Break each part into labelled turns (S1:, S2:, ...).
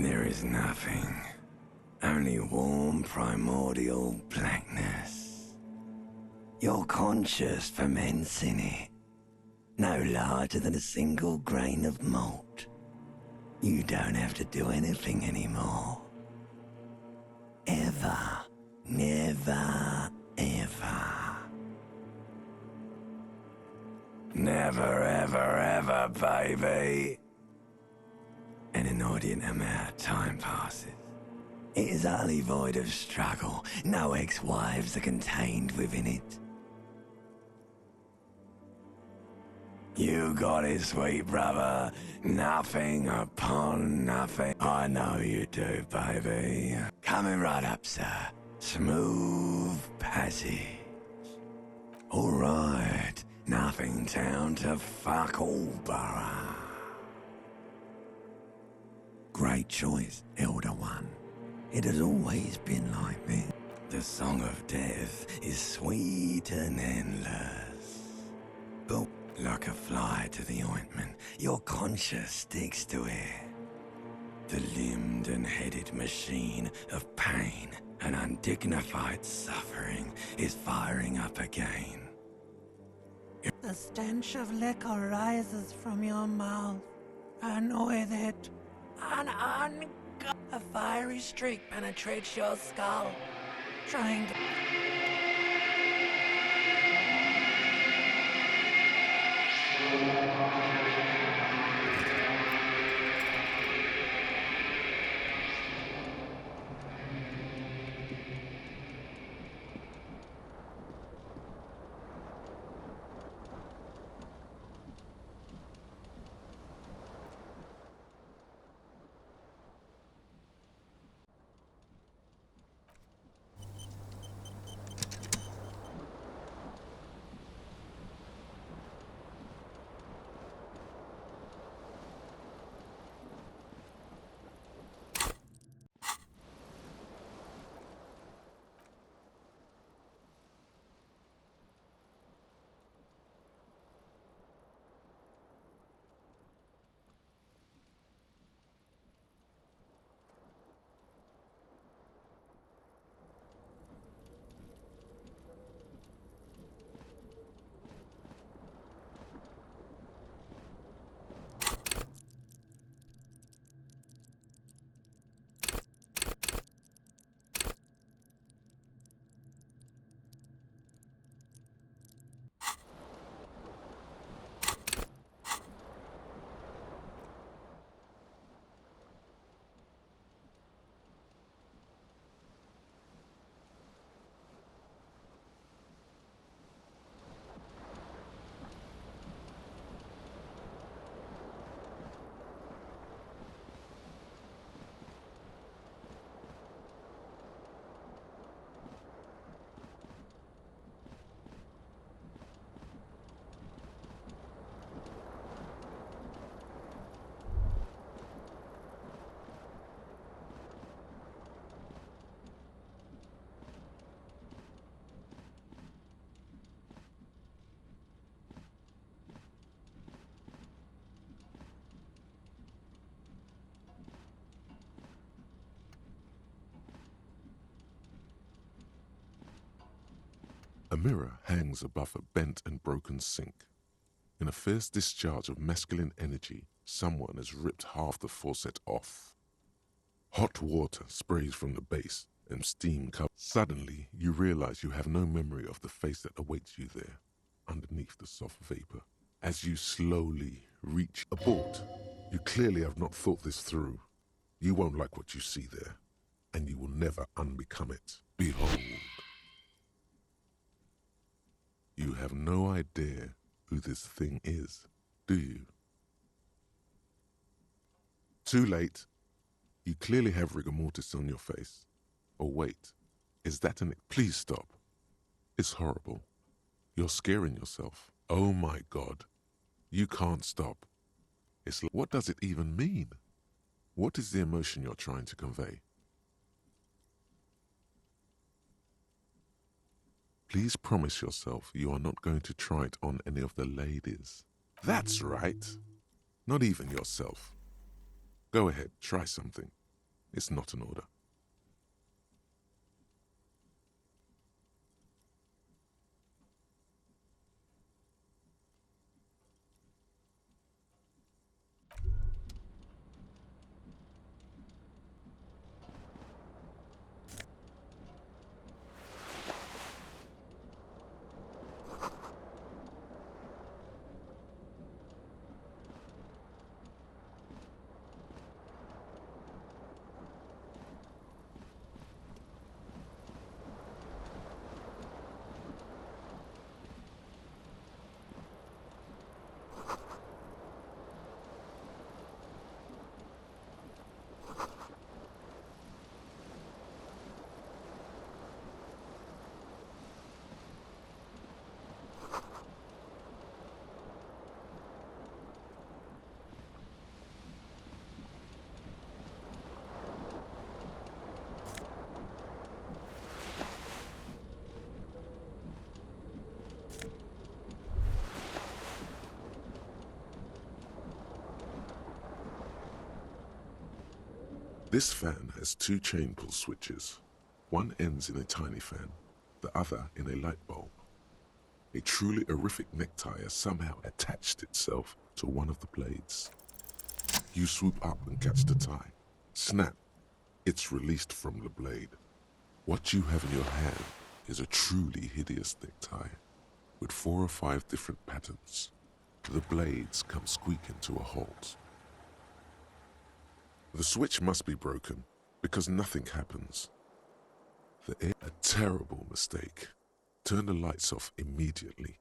S1: There is nothing. Only warm primordial blackness. Your conscious ferments in it. No larger than a single grain of malt. You don't have to do anything anymore. Ever. Never, ever. Never, ever, ever, baby. An inordinate amount of time passes. It is utterly void of struggle. No ex-wives are contained within it. You got it, sweet brother. Nothing upon nothing. I know you do, baby. Coming right up, sir. Smooth passage. All right. Nothing down to fuck all borough. Great choice, Elder One. It has always been like this. The song of death is sweet and endless. But like a fly to the ointment, your conscience sticks to it. The limbed and headed machine of pain and undignified suffering is firing up again.
S2: The stench of liquor rises from your mouth, and with it, a fiery streak penetrates your skull, trying to...
S3: A mirror hangs above a bent and broken sink. In a fierce discharge of masculine energy, someone has ripped half the faucet off. Hot water sprays from the base and steam covers. Suddenly, you realize you have no memory of the face that awaits you there, underneath the soft vapor. As you slowly reach abort, you clearly have not thought this through. You won't like what you see there, and you will never unbecome it. Behold. You have no idea who this thing is, do you? Too late. You clearly have rigor mortis on your face. Oh wait, is that an... Please stop. It's horrible. You're scaring yourself. Oh my God. You can't stop. It's like, what does it even mean? What is the emotion you're trying to convey? Please promise yourself you are not going to try it on any of the ladies. That's right. Not even yourself. Go ahead, try something. It's not an order. This fan has two chain pull switches. One ends in a tiny fan, the other in a light bulb. A truly horrific necktie has somehow attached itself to one of the blades. You swoop up and catch the tie. Snap! It's released from the blade. What you have in your hand is a truly hideous necktie, with 4 or 5 different patterns. The blades come squeaking to a halt. The switch must be broken, because nothing happens. A terrible mistake. Turn the lights off immediately.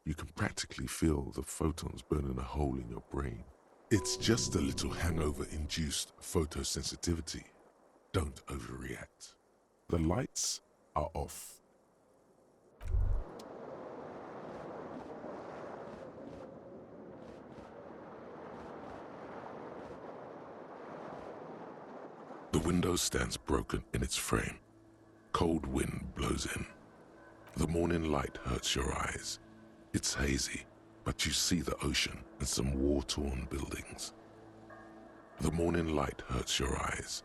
S3: You can practically feel the photons burning a hole in your brain. It's just a little hangover-induced photosensitivity. Don't overreact. The lights are off. The window stands broken in its frame. Cold wind blows in. The morning light hurts your eyes. It's hazy, but you see the ocean and some war-torn buildings. The morning light hurts your eyes.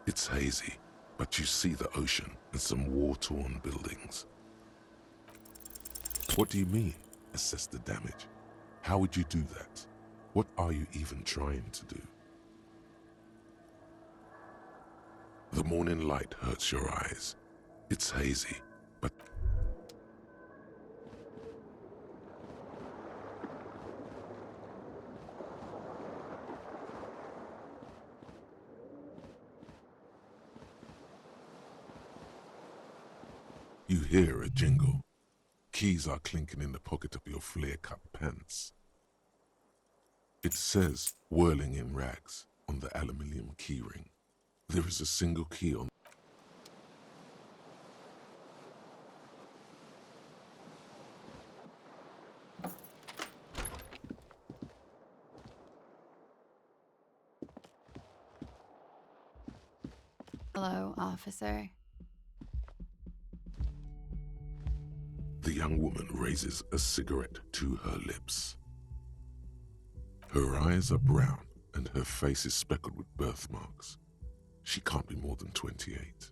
S3: It's hazy, but you see the ocean and some war-torn buildings. What do you mean, assess the damage? How would you do that? What are you even trying to do? The morning light hurts your eyes. It's hazy, but... You hear a jingle. Keys are clinking in the pocket of your flare-cut pants. It says, whirling in rags, on the aluminium keyring. There is a single key on.
S4: Hello, officer.
S3: The young woman raises a cigarette to her lips. Her eyes are brown and her face is speckled with birthmarks. She can't be more than 28.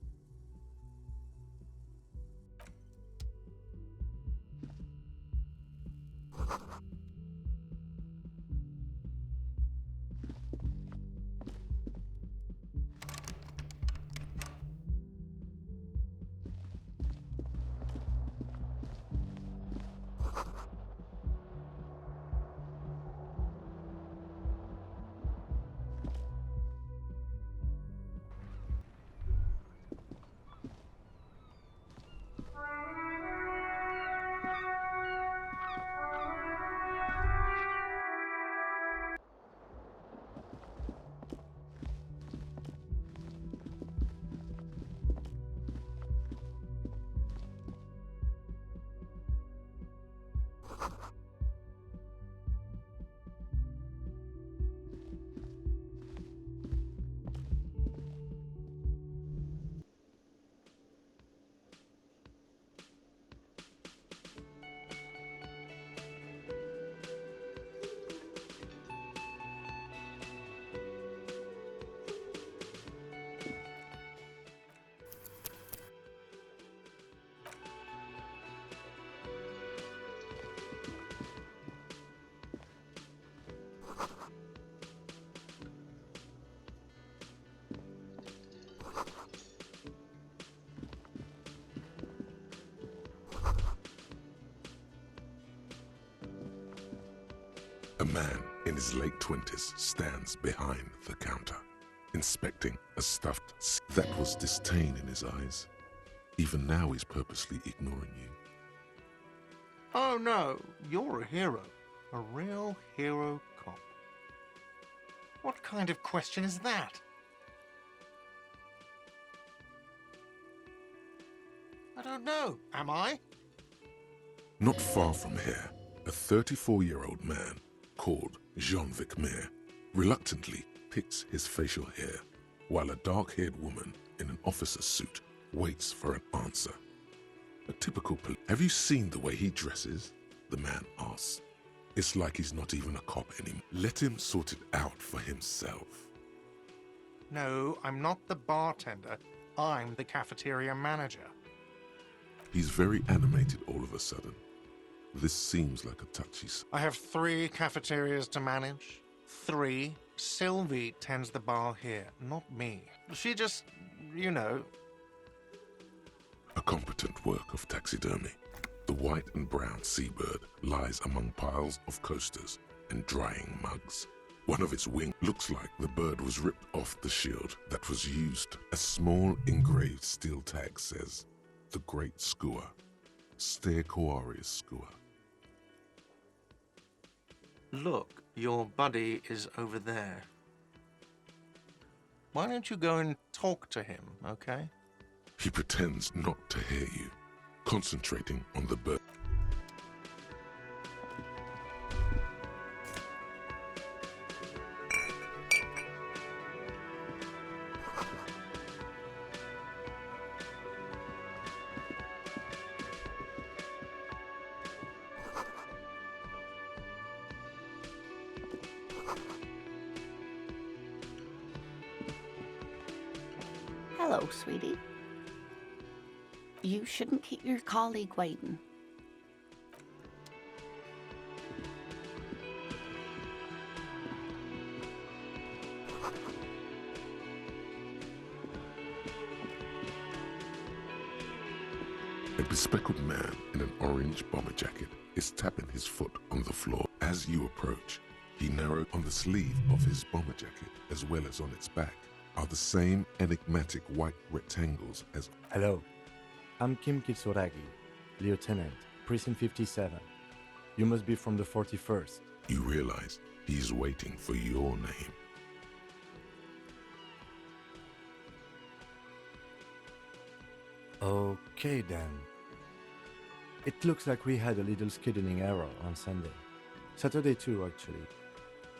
S3: A man in his late 20s stands behind the counter, inspecting a stuffed that was disdain in his eyes. Even now he's purposely ignoring you.
S5: Oh no, you're a hero. A real hero cop. What kind of question is that? I don't know, am I?
S3: Not far from here, a 34-year-old man called Jean-Vic Mir reluctantly picks his facial hair, while a dark-haired woman in an officer's suit waits for an answer. A typical police. Have you seen the way he dresses? The man asks. It's like he's not even a cop anymore. Let him sort it out for himself.
S5: No, I'm not the bartender. I'm the cafeteria manager.
S3: He's very animated all of a sudden. This seems like a touchy
S5: I have 3 cafeterias to manage. 3. Sylvie tends the bar here, not me. She just, you know.
S3: A competent work of taxidermy. The white and brown seabird lies among piles of coasters and drying mugs. One of its wings looks like the bird was ripped off the shield that was used. A small engraved steel tag says, "The Great Skua, Stair Koari's Skua."
S5: Look, your buddy is over there. Why don't you go and talk to him, okay?
S3: He pretends not to hear you, concentrating on the bird.
S6: Hello, sweetie. You shouldn't keep your colleague waiting.
S3: A bespectacled man in an orange bomber jacket is tapping his foot on the floor. As you approach, he narrows on the sleeve of his bomber jacket as well as on its back are the same enigmatic white rectangles as...
S7: Hello, I'm Kim Kitsuragi, Lieutenant, Precinct 57. You must be from the 41st.
S3: You realize he's waiting for your name.
S7: Okay then. It looks like we had a little scheduling error on Sunday. Saturday too, actually.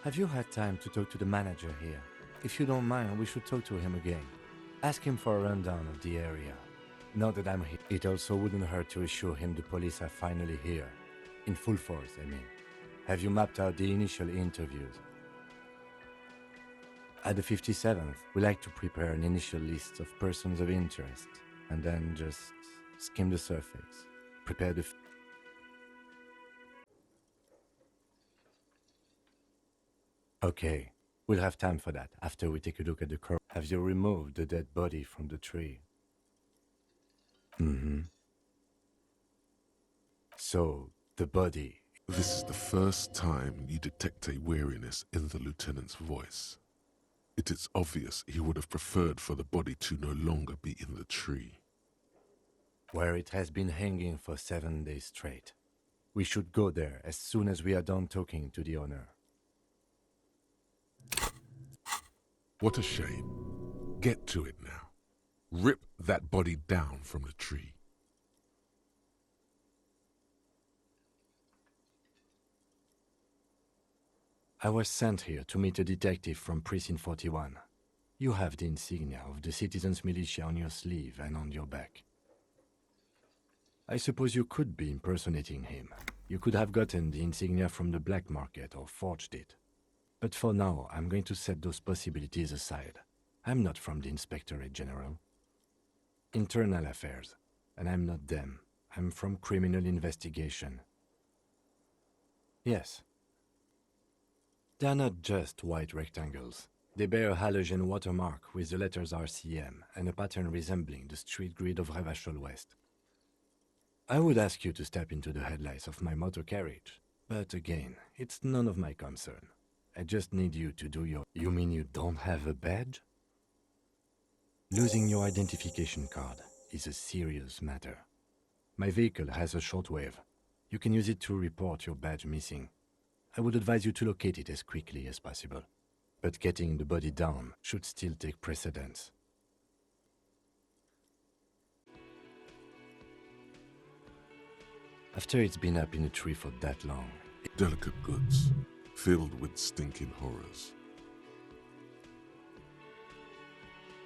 S7: Have you had time to talk to the manager here? If you don't mind, we should talk to him again. Ask him for a rundown of the area. Now that I'm here, it also wouldn't hurt to assure him the police are finally here. In full force, I mean. Have you mapped out the initial interviews? At the 57th, we like to prepare an initial list of persons of interest, and then just skim the surface. Prepare the... Okay, we'll have time for that after we take a look at the corpse. Have you removed the dead body from the tree? So, the body...
S3: This is the first time you detect a weariness in the lieutenant's voice. It is obvious he would have preferred for the body to no longer be in the tree.
S7: Where it has been hanging for 7 days straight. We should go there as soon as we are done talking to the owner.
S3: What a shame. Get to it now. Rip that body down from the tree.
S7: I was sent here to meet a detective from Precinct 41. You have the insignia of the Citizens Militia on your sleeve and on your back. I suppose you could be impersonating him. You could have gotten the insignia from the black market or forged it. But for now, I'm going to set those possibilities aside. I'm not from the Inspectorate General. Internal Affairs, and I'm not them. I'm from Criminal Investigation. Yes. They are not just white rectangles. They bear a halogen watermark with the letters RCM and a pattern resembling the street grid of Revachol West. I would ask you to step into the headlights of my motor carriage. But again, it's none of my concern. I just need you to do your... You mean you don't have a badge? Losing your identification card is a serious matter. My vehicle has a shortwave. You can use it to report your badge missing. I would advise you to locate it as quickly as possible. But getting the body down should still take precedence. After it's been up in a tree for that long,
S3: Delicate goods, filled with stinking horrors.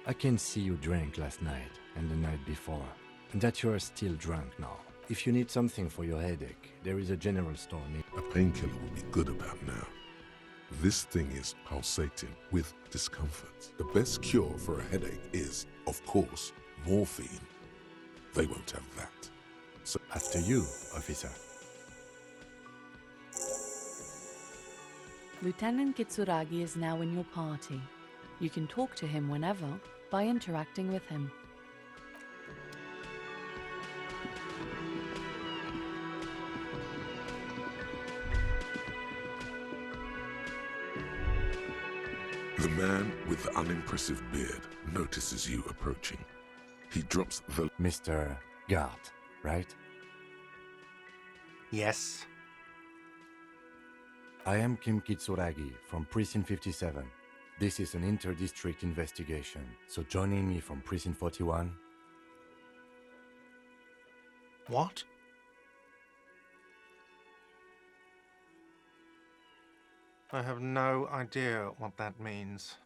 S7: I can see you drank last night and the night before, and that you are still drunk now. If you need something for your headache, there is a general store near.
S3: A painkiller would be good about now. This thing is pulsating with discomfort. The best cure for a headache is, of course, morphine. They won't have that. So
S7: After you, officer.
S8: Lieutenant Kitsuragi is now in your party. You can talk to him whenever by interacting with him.
S3: the man with the unimpressive beard notices you approaching. He drops the...
S7: Mr. Gart, right?
S5: Yes.
S7: I am Kim Kitsuragi from Precinct 57. This is an inter-district investigation, so joining me from Precinct 41...
S5: What? I have no idea what that means.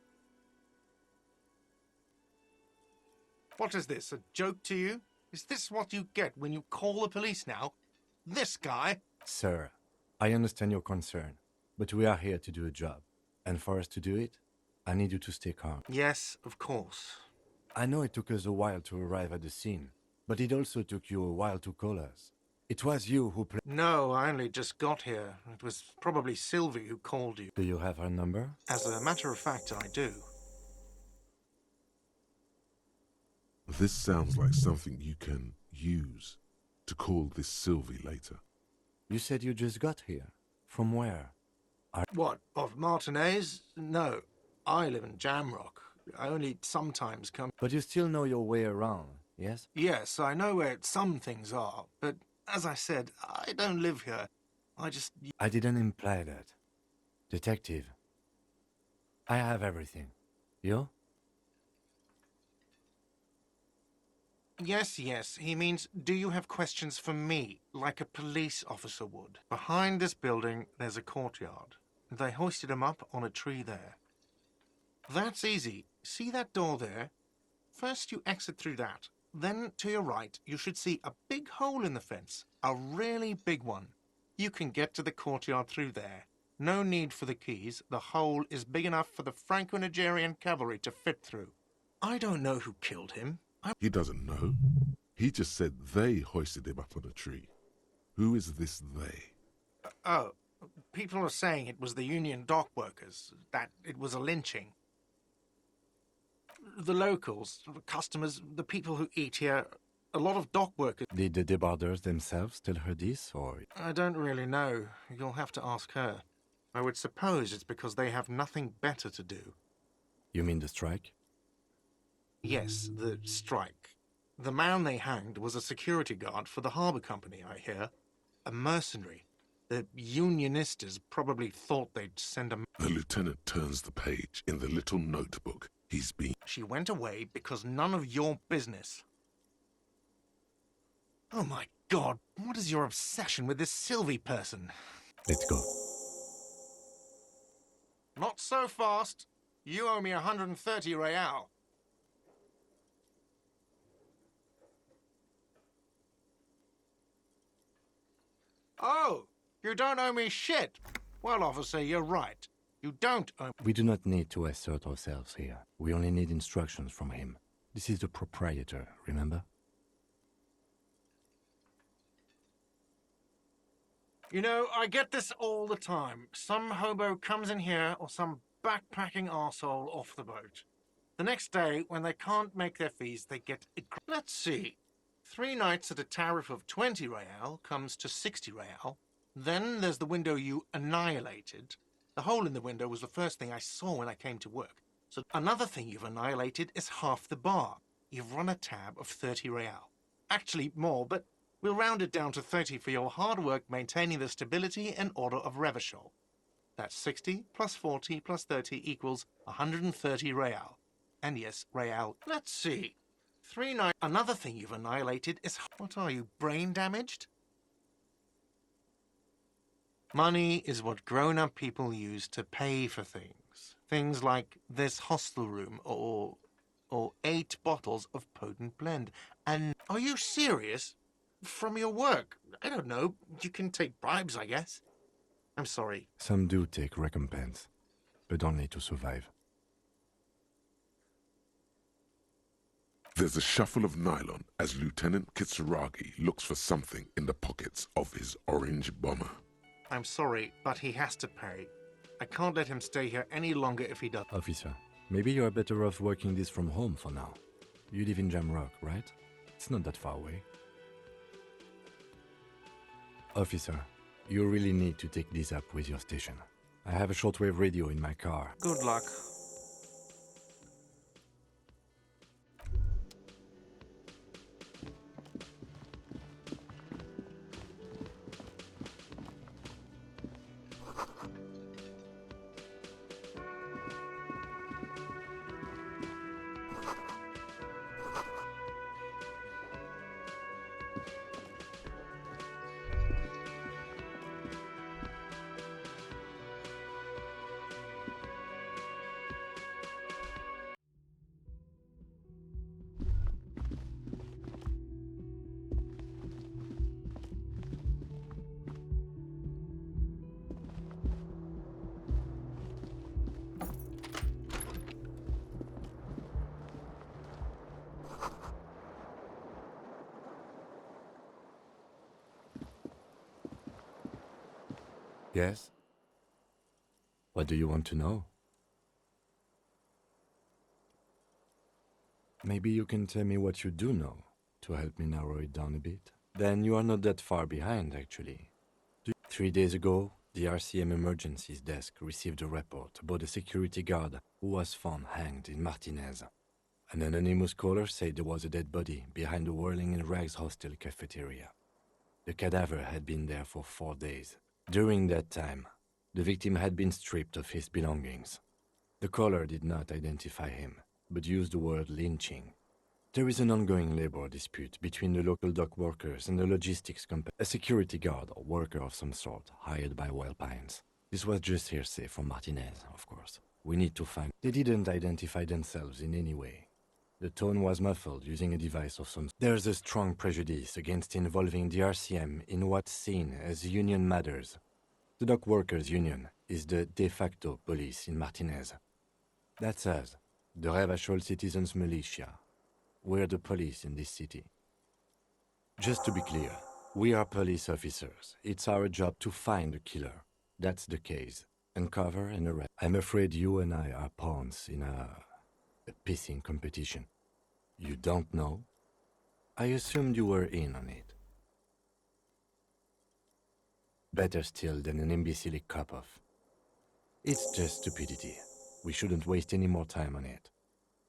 S5: What is this, a joke to you? Is this what you get when you call the police now? This guy?
S7: Sir, I understand your concern, but we are here to do a job. And for us to do it, I need you to stay calm.
S5: Yes, of course.
S7: I know it took us a while to arrive at the scene, but it also took you a while to call us. It was you who
S5: No, I only just got here. It was probably Sylvie who called you.
S7: Do you have her number?
S5: As a matter of fact, I do.
S3: This sounds like something you can use to call this Sylvie later.
S7: You said you just got here. From where?
S5: What, of Martinez? No, I live in Jamrock. I only sometimes come...
S7: But you still know your way around, yes?
S5: Yes, I know where some things are, but as I said, I don't live here.
S7: I didn't imply that. Detective, I have everything. You?
S5: Yes, he means, do you have questions for me, like a police officer would? Behind this building, there's a courtyard. They hoisted him up on a tree there. That's easy. See that door there? First you exit through that. Then, to your right, you should see a big hole in the fence. A really big one. You can get to the courtyard through there. No need for the keys. The hole is big enough for the Franco-Nigerian cavalry to fit through. I don't know who killed him.
S3: He doesn't know. He just said they hoisted him up on a tree. Who is this they?
S5: Oh, people are saying it was the union dock workers, that it was a lynching. The locals, the customers, the people who eat here, a lot of dock workers...
S7: Did the debarders themselves tell her this, or...?
S5: I don't really know. You'll have to ask her. I would suppose it's because they have nothing better to do.
S7: You mean the strike?
S5: Yes, the strike. The man they hanged was a security guard for the harbour company, I hear. A mercenary. The unionistas probably thought they'd send a...
S3: The lieutenant turns the page in the little notebook he's been...
S5: She went away because none of your business. Oh my God, what is your obsession with this Sylvie person?
S7: Let's go.
S5: Not so fast. You owe me 130 real. Oh, you don't owe me shit. Well, officer, you're right. You don't owe...
S7: We do not need to assert ourselves here. We only need instructions from him. This is the proprietor, remember?
S5: You know, I get this all the time. Some hobo comes in here or some backpacking arsehole off the boat. The next day, when they can't make their fees, they get... Let's see. 3 nights at a tariff of 20 real comes to 60 real. Then there's the window you annihilated. The hole in the window was the first thing I saw when I came to work. So another thing you've annihilated is half the bar. You've run a tab of 30 real. Actually more, but we'll round it down to 30 for your hard work maintaining the stability and order of Revachol. That's 60 plus 40 plus 30 equals 130 real. And yes, real. Let's see. 3-9. Another thing you've annihilated is... What are you, brain damaged? Money is what grown-up people use to pay for things. Things like this hostel room or 8 bottles of potent blend. And are you serious? From your work? I don't know. You can take bribes, I guess. I'm sorry.
S7: Some do take recompense, but only to survive.
S3: There's a shuffle of nylon as Lieutenant Kitsuragi looks for something in the pockets of his orange bomber.
S5: I'm sorry, but he has to pay. I can't let him stay here any longer if he does.
S7: Officer, maybe you are better off working this from home for now. You live in Jamrock, right? It's not that far away. Officer, you really need to take this up with your station. I have a shortwave radio in my car.
S5: Good luck.
S7: Yes? What do you want to know? Maybe you can tell me what you do know, to help me narrow it down a bit. Then you are not that far behind, actually. 3 days ago, the RCM Emergencies Desk received a report about a security guard who was found hanged in Martinez. An anonymous caller said there was a dead body behind the Whirling in Rags hostel cafeteria. The cadaver had been there for 4 days. During that time, the victim had been stripped of his belongings. The caller did not identify him, but used the word lynching. There is an ongoing labor dispute between the local dock workers and the logistics company, a security guard or worker of some sort hired by Wild Pines. This was just hearsay from Martinez, of course. We need to find... They didn't identify themselves in any way. The tone was muffled using a device of some sort. There's a strong prejudice against involving the RCM in what's seen as union matters. The Dock Workers Union is the de facto police in Martinez. That's us, the Revachol Citizens Militia. We're the police in this city. Just to be clear, we are police officers. It's our job to find the killer. That's the case. Uncover and arrest. I'm afraid you and I are pawns in a pissing competition. You don't know? I assumed you were in on it. Better still than an imbecilic cop-off. It's just stupidity. We shouldn't waste any more time on it.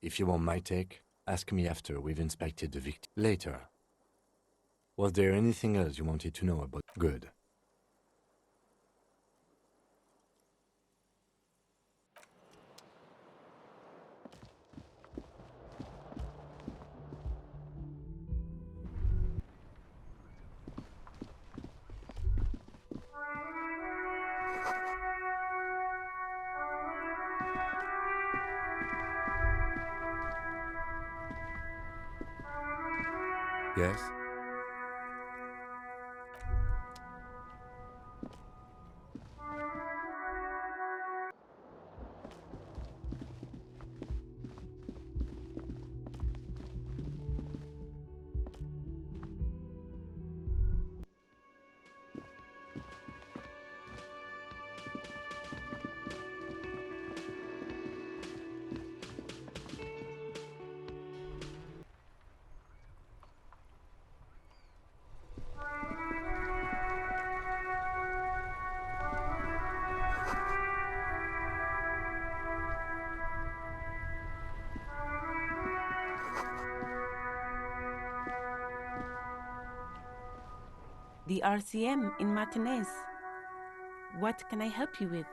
S7: If you want my take, ask me after we've inspected the victim. Later. Was there anything else you wanted to know about? Good. Yes?
S9: the RCM in Martinez. What can I help you with?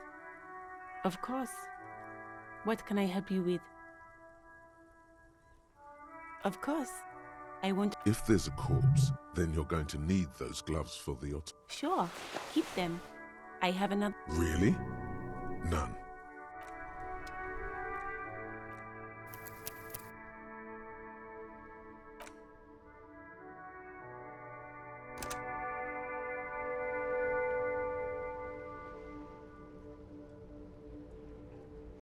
S9: Of course. What can I help you with? Of course. I want...
S3: If there's a corpse, then you're going to need those gloves for the
S9: Sure. Keep them. I have another...
S3: Really? None.